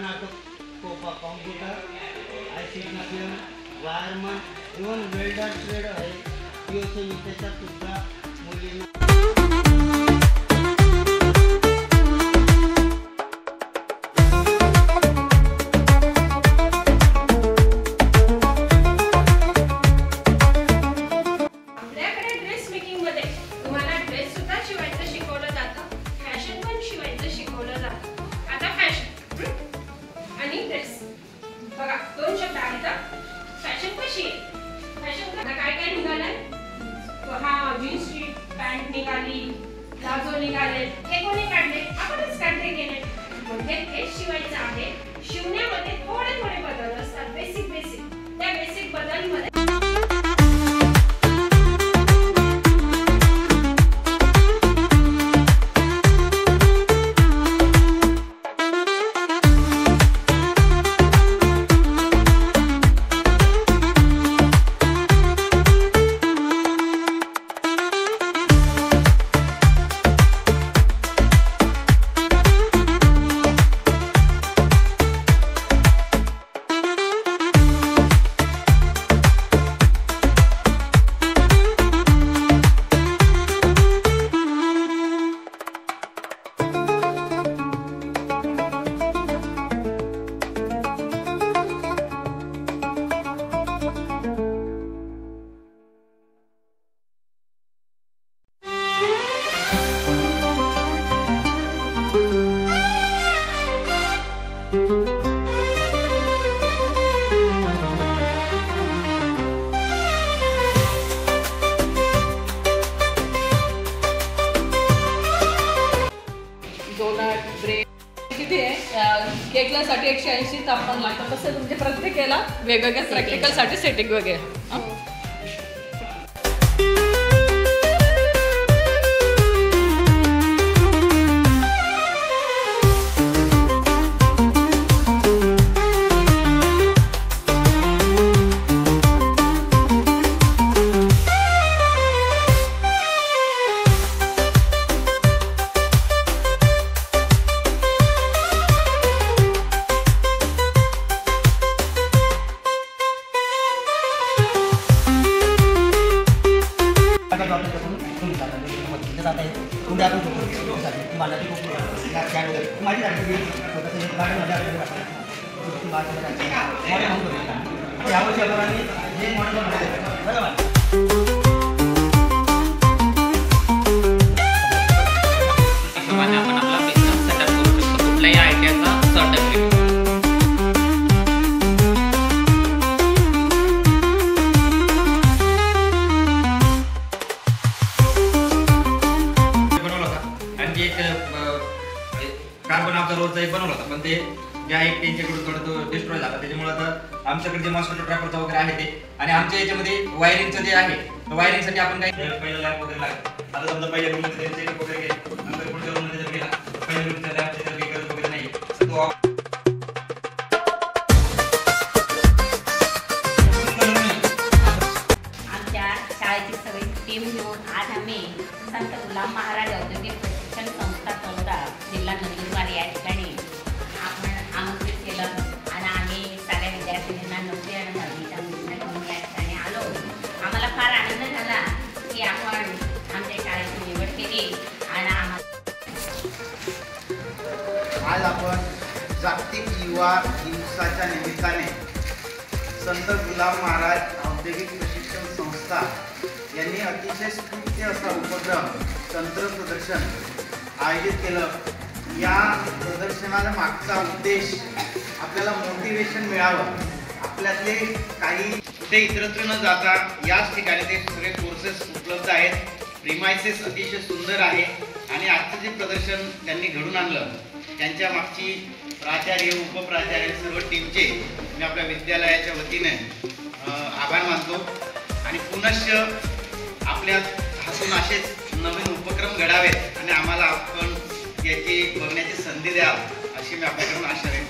उदाहरणार्थ computer, ICT, wireman, even welder trade आहे, POC त्याच्यात सुद्धा मुलींना जीन्सची पॅन्ट निघाली, प्लाझो निघाले, हे कोणी काढले? आपणच काढले गेले. म्हणजे हेच शिवायचं आहे. शिवण्यामध्ये थोडे थोडे बदल असतात, बेसिक त्या बेसिक बदलमध्ये केकला साठी 180 तापमान लागतं. तसं तुमच्या प्रत्येकाला वेगवेगळ्या प्रॅक्टिकलसाठी सेटिंग वगैरे. कार्बन ऑब्झर्वरचा एक बनवला होता, पण ते जे आहे त्यांच्याकडून थोडं डिस्ट्रॉय झाला. त्याच्यामुळे आता आमच्याकडे जे मॉस्किटो ट्रॅपरचा वगैरे आहे ते, आणि आमच्या याच्यामध्ये वायरिंगचं जे आहे वायरिंगसाठी आपण काही पहिलं लॅब वगैरे लागतं. आता समजा पहिल्या रूममध्ये चेकअप वगैरे केलं, नंतर पुढच्या रूममध्ये जर गेला, पहिल्या रूमच्या लॅबच्या जर काही गरज वगैरे नाही तो आमच्या शाळेची सगळी टीम घेऊन आज आम्ही संत गुलाम महाराज औद्योगिक प्रशिक्षण संस्था चौदा जिल्हा नंदुरबार या ठिकाणी आपण आमंत्रित केलं आणि आम्ही सगळ्या विद्यार्थिनींना 9वी आणि 10वीच्या मुलींना घेऊन या ठिकाणी आलो. आम्हाला फार आनंद झाला की आपण आमच्या शाळेची निवड केली आणि आज आपण जागतिक युवा दिवसाच्या निमित्ताने संत गुलाम महाराज औद्योगिक प्रशिक्षण संस्था यांनी अतिशय स्तुत्य असा उपक्रम तंत्र प्रदर्शन आयोजित केलं. या प्रदर्शनाचा मागचा उद्देश आपल्याला मोटिवेशन मिळावं. आपल्यातले काही कुठे इतरत्र न जाता याच ठिकाणी ते सगळे कोर्सेस उपलब्ध आहेत. प्रिमायसेस अतिशय सुंदर आहे आणि आजचं जे प्रदर्शन त्यांनी घडून आणलं त्यांच्या मागची प्राचार्य, उपप्राचार्य, सर्व टीमचे मी आपल्या विद्यालयाच्या वतीने आभार मानतो. आणि पुनश्च आपल्या हातून असेच नवीन उपक्रम घडावेत आणि आम्हाला आपण याची बघण्याची संधी द्यावी अशी मी आपल्याकडून आशा व्यक्त